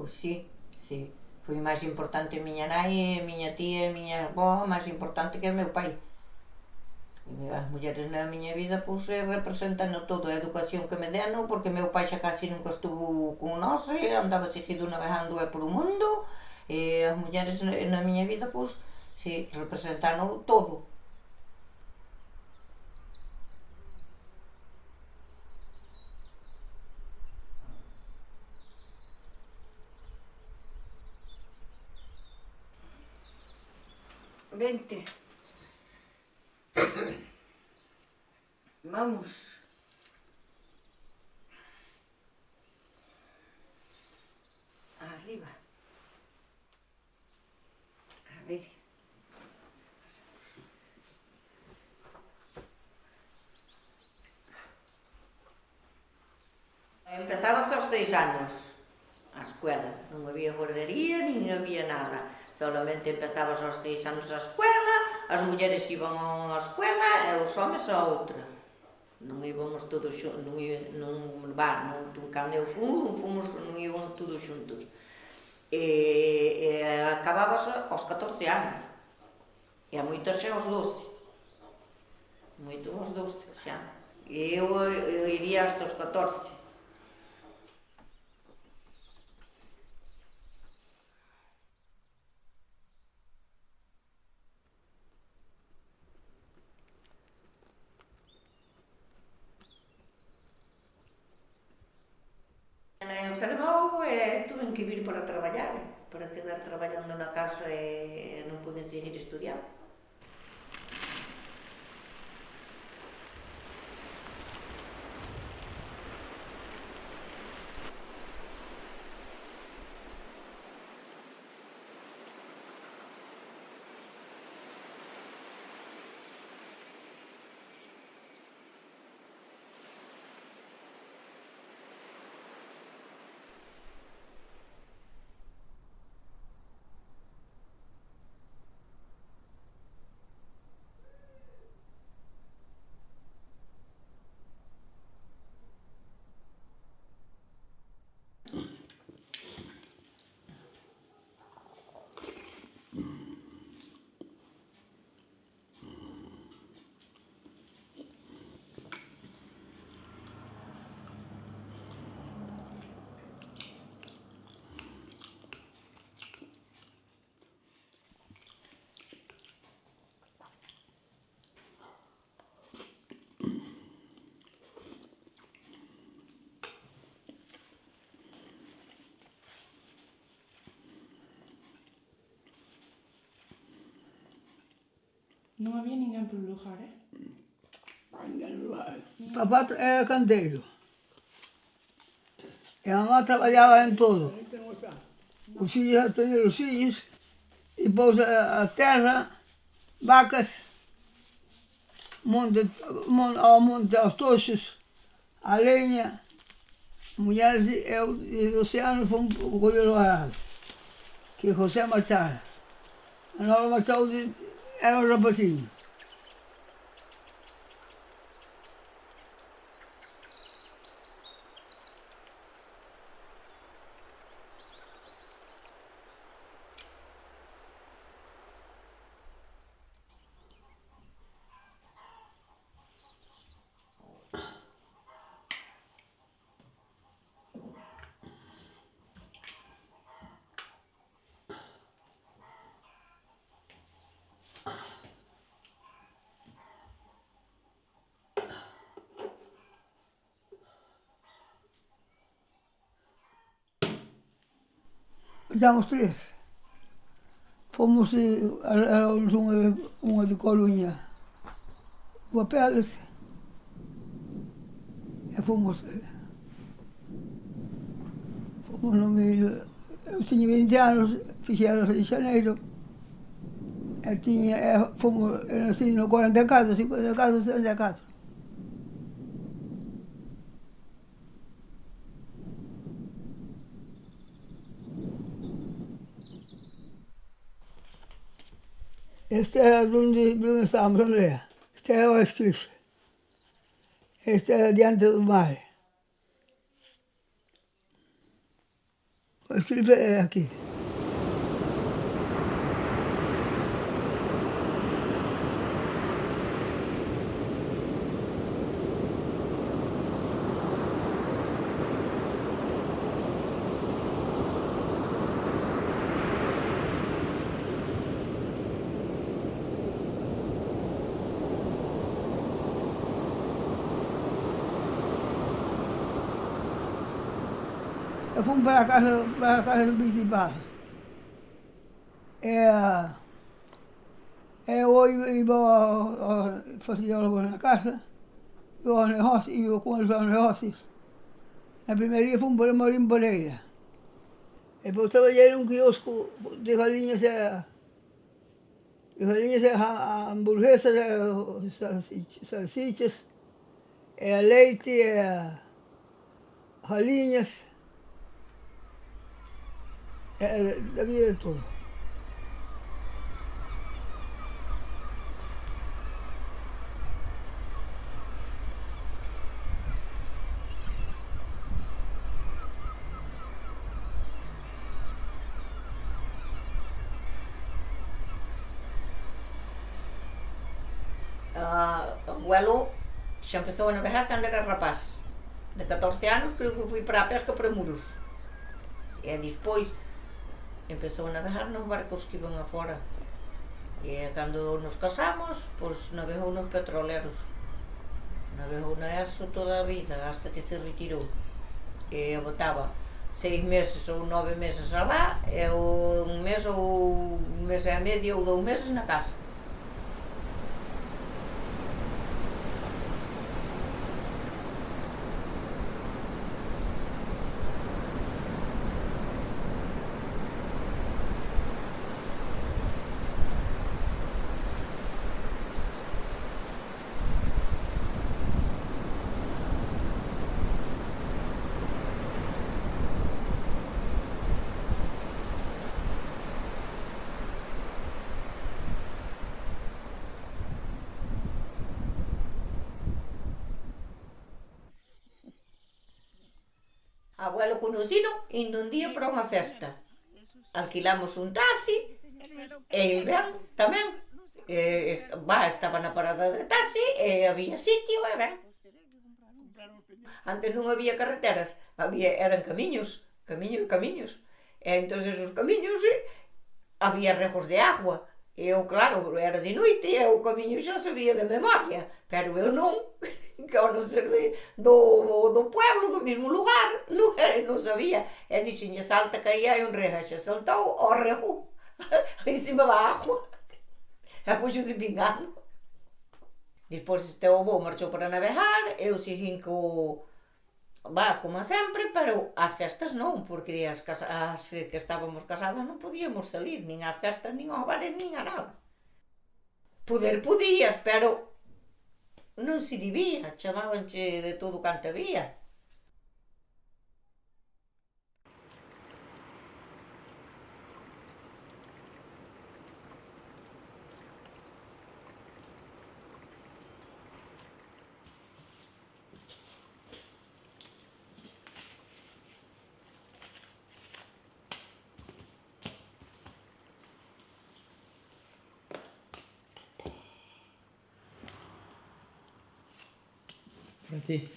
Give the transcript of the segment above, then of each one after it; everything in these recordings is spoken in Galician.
Pois sí. Foi máis importante miña nai, miña tía e miña avó, máis importante que o meu pai. As mulleres na miña vida, pois, representan todo, a educación que me deron, porque meu pai xa casi nunca estuvo con nós, andaba seguido navegando por o mundo, e as mulleres na miña vida, pois, si, representaron todo. Vente. Vamos. Arriba. A ver. Empezabas aos 6 anos a escuela, non había guardería, nin había nada. Solamente empezabas aos 6 anos a escuela, as mulleres iban a escuela e os homes a outra. Non íbamos todos xuntos, cando eu non íbamos todos xuntos. E acababas aos 14 anos. E a moitos xa aos 12. Moito aos 12 xa. E eu iría hasta os 14. Enfermou e tuve que vir para traballar, para quedar traballando na casa e non pude seguir estudiando. Non había ninguén polo lugar, Papá era canteiro. E a mamá traballaba en todo. Os fillos a tener os fillos, e pous a terra, vacas, ao monte, aos toxos, a leña. Mulleres e eu de 12 anos fomos coller o arado, que José marchara. A nova marchou, era un rapaciño. Estamos 3. Fomos, éramos unha de Coruña, papeles, e fomos no medio, eu tiña 20 anos, fixeron en xaneiro, fomos, nací no 44, 54, 74. Este é onde estábamos, Andrea. Este é o escrito. Este é diante do mar. Escrever aqui. Eu fui para a casa principal. Eu iba fazia algo na casa, eu ao negócio, iba com eles aos negócios. Na primeira dia fomos para uma limpadeira. E depois trabalhei num quiosco de galinhas hamburguesas, salsichas, leite, galinhas. Havia de tudo. O abuelo xa empezou a navegar cando era rapaz. De 14 anos creo que fui para a pesca para Muros. E despois empezou a navegar nos barcos que iban afora. E cando nos casamos, pois navegou nos petroleros. Navegou na ESO toda a vida, hasta que se retirou. E botaba 6 meses ou 9 meses alá, e un mes ou un mes e medio ou 2 meses na casa. Abuelo conocino indo un día para unha festa. Alquilamos un taxi e el ben tamén. Estaba na parada de taxi e había sitio e ben. Antes non había carreteras, eran camiños. E entonces os camiños había regos de agua. E eu, claro, era de noite e o camiño xa sabía de memoria, pero eu non. Que ao non ser do pueblo, do mesmo lugar, non sabía. E dixenlle, salta que aí hai un rego, xa saltou ao rego, encima da agua, e puxose pingando. Despois este avó marchou para navegar, eu seguín como sempre, pero ás festas non, porque as que estábamos casadas non podíamos salir, nin ás festas, nin aos bares, nin a nada. Poder podías, pero non se debía, chamábanche de todo canto había. Para ti.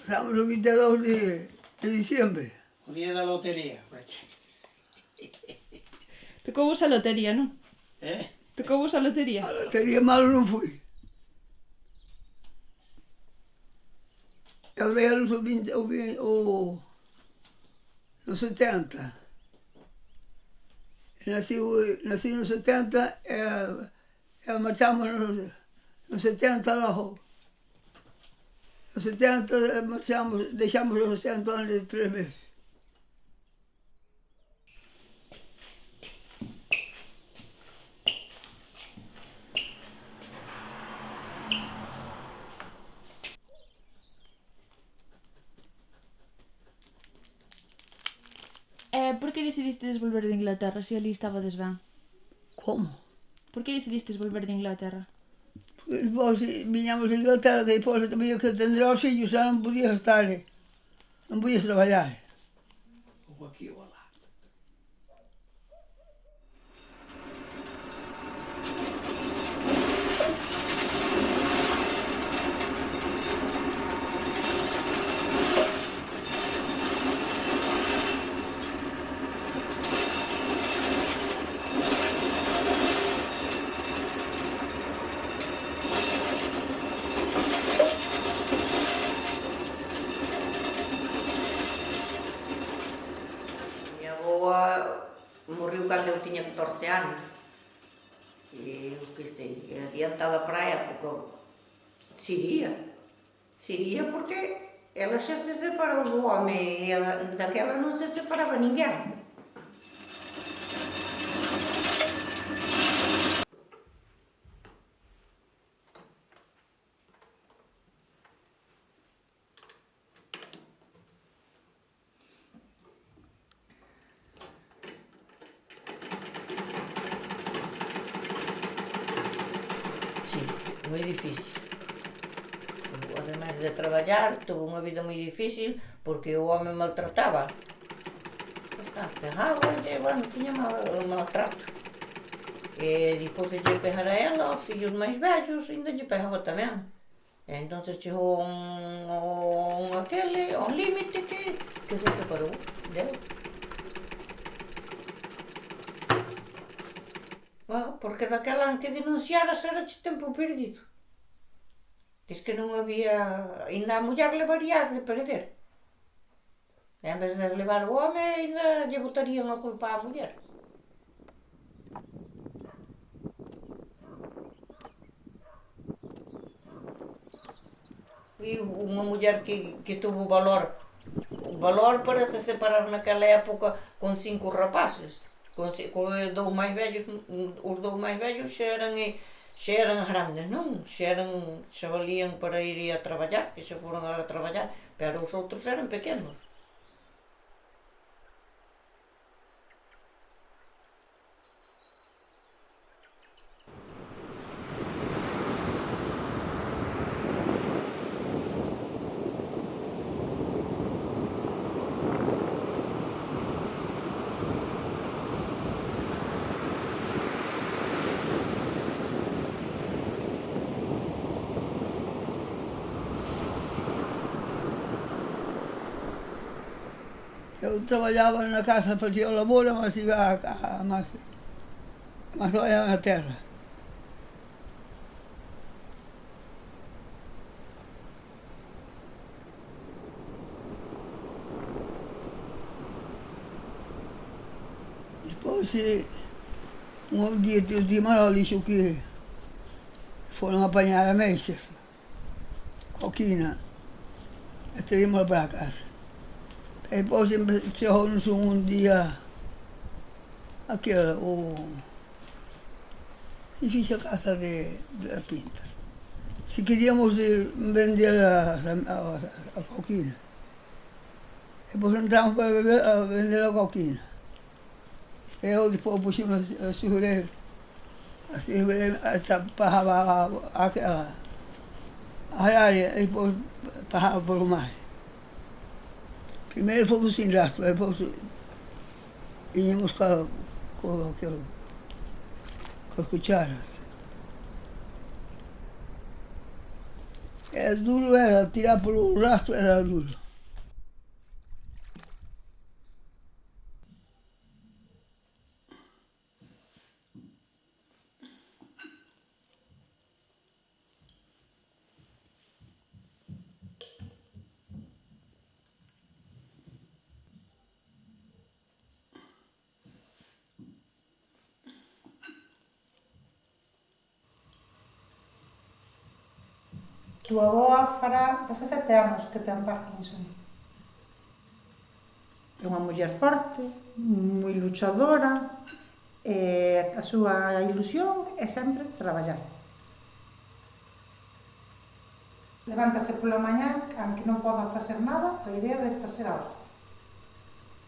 Estamos o 22 de diciembre. O día da lotería, para ti. Tocou vos a lotería, non? Tocou vos a lotería? A lotería malo non fui. Eu dei a luz no 70. Nací no 70 e marchamos no 70 logo. No 70 marchamos, deixamos os 70 anos de 3 meses. Por que decidistes volver de Inglaterra se ali estabades ben? Como? Por que decidistes volver de Inglaterra? Depois viñamos de Inglaterra, depois había que atender aos fillos, xa non podías estar, non podías traballar. Ou aquí ou alá. anos. E eu que sei, adiantada para a época, seria porque ela xa se separou do home e daquela non se separaba ninguén. Sí, moi difícil. Ademais de traballar, tuvo unha vida moi difícil porque o home maltrataba. Pegaba, bueno, tiña maltrato. E depois de lle pegar a ela, aos fillos máis vellos, ainda lle pegaba tamén. E entonces chegou a un límite que se separou dela. Bueno, porque daquela que denunciaras era tempo perdido. Diz que non había... Ainda a muller levarías de perder. E en vez de levar o home, ainda lle botarían a culpa á muller. E unha muller que tuvo o valor para se separar naquela época con 5 rapaces. Os dous máis vellos xa eran grandes, non? Xa valían para ir a traballar, que xa foron a traballar, pero os outros eran pequenos. Eu traballaba na casa, facía o labor, mas iba mas traballaba na terra. Depois, un día o tio Manuel dixo que foron apañar ameixas, coquina, e teríamos para a casa. E depois chegou-nos un día fixe a casa de Pinta. Se queríamos vender a coquina. E depois entramos para vender a coquina. Eu depois puxemos a segurar, pagava a área e depois pagava por mais. Primeiro fomos sem rastro, depois íamos com as cucharas. Era duro, tirar pelo rastro era duro. Tua avoa fará 17 anos que ten Parkinson. É unha muller forte, moi luchadora, e a súa ilusión é sempre traballar. Levántase pola mañá, aunque non poda facer nada, coa idea de facer algo.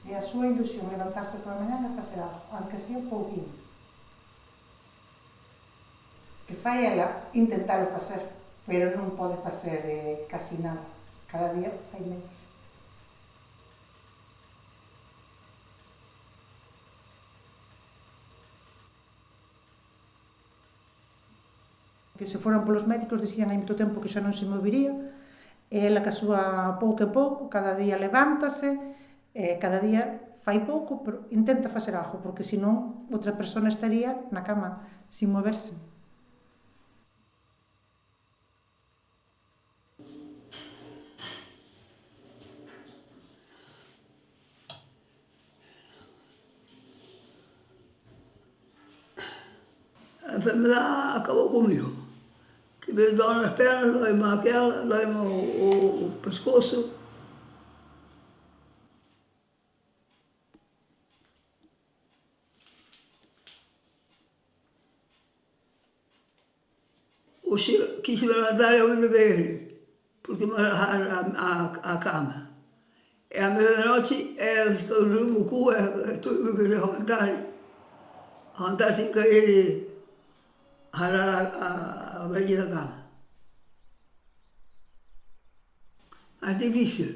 É a súa ilusión levantarse pola mañá e facer algo, aunque sea un pouquinho. Que fai ela intentalo facer, pero non pode facer casi nada. Cada día fai menos. Que se foran polos médicos, dicían hai moito tempo que xa non se movería, e ela que a súa pouco e pouco, cada día levántase, cada día fai pouco, pero intenta facer algo, porque senón outra persona estaría na cama sin moverse. enfermedad acabó conmigo. Que me doy las pernas, doy-me aquela, doy-me o pescoço. Hoje quis me levantar e eu me liguei, porque me agarraram à cama. E à meia da noite, eu no cu, tudo que eu levantar sem cair, agarrar a barriga da cama. Mas difícil.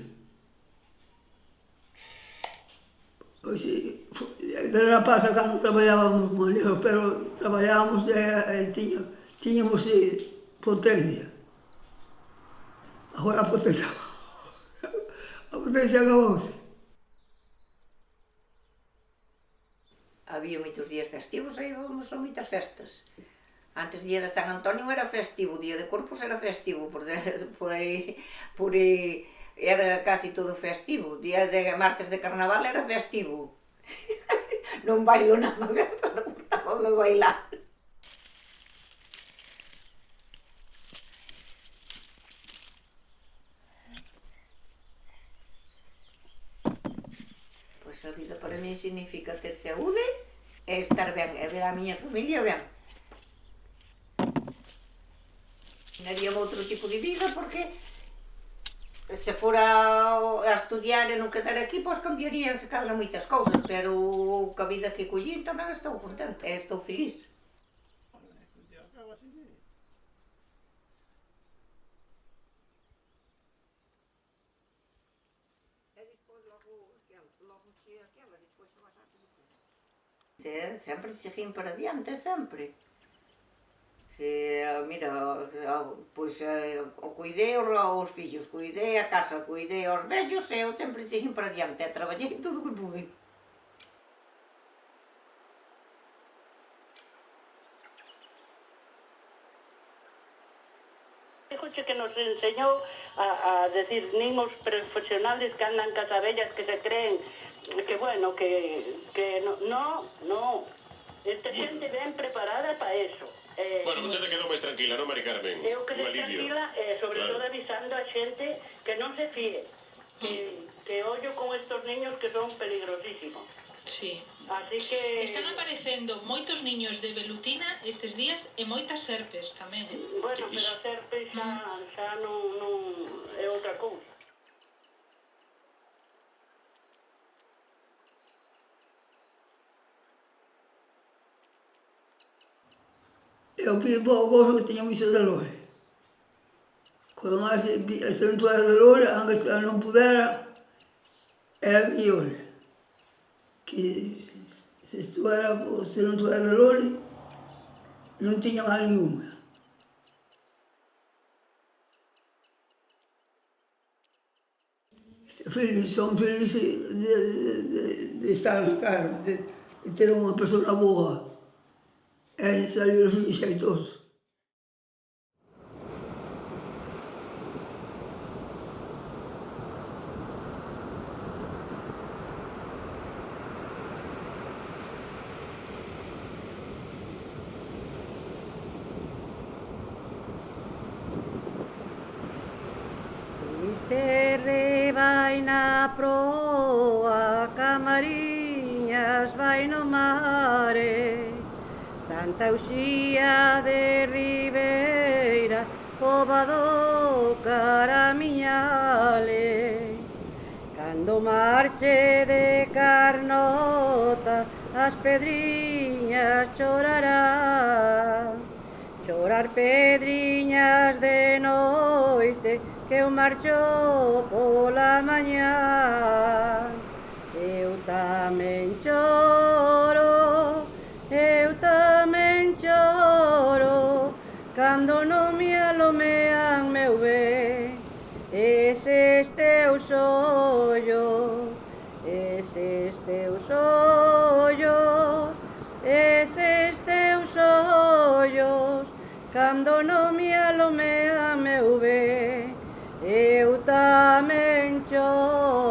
Hoje, era rapaz cá não trabalhávamos com ele, pero trabalhávamos e tínhamos potência. Agora a potência acabou-se. Había moitos días festivos e íbamos a moitas festas. Antes, día de San Antonio era festivo, día de Corpus era festivo, por aí era casi todo festivo. Día de martes de Carnaval era festivo. Non bailo nada ben, pero gustábame bailar. Pois a vida para mí significa ter saúde e estar ben, e ver a miña familia ben. Non haría outro tipo de vida porque se fora a estudiar e non quedar aquí, pois cambiaríanse cada moitas cousas, pero ca vida que collín tamén estou contenta e estou feliz. Sempre seguín para diante, sempre. Mira, pois o cuidei aos fillos, cuidei a casa, cuidei aos vellos e eu sempre seguín para diante, e traballei todo o que pude. Dijoche que nos enseñou a decir, nin os profesionales que andan cas abellas que se creen que bueno, que no, esta xente ben preparada para eso. Bueno, vostede quedou máis tranquila, non, Mari Carmen? Eu quedei tranquila, sobre todo avisando a xente que non se fíe, que ollo con estos niños que son peligrosísimos. Sí. Así que... Están aparecendo moitos niños de velutina estes días e moitas serpes tamén. Bueno, pero a serpes xa non é outra cousa. Eu pedi para o gozo que tinha muitas dolores. Quando mais se não tivesse dolores, anche se não pudera, era melhor. Que se não tivesse dolores, não tinha mais nenhuma. São felizes de estar na casa, de ter uma pessoa boa. Saliu os filhos jeitosos. Misterre vai na proa, Camariñas vai no mare, Santa Uxía de Ribeira, Cova do Caramiñale. Cando marche de Carnota, as pedriñas chorarán. Chorar pedriñas de noite, que eu marcho pola mañá. Eu tamén choro, cando non me alumean meu ben, eses teus ollos, eses teus ollos, eses teus ollos, cando non me alumean meu ben, eu tamén choro.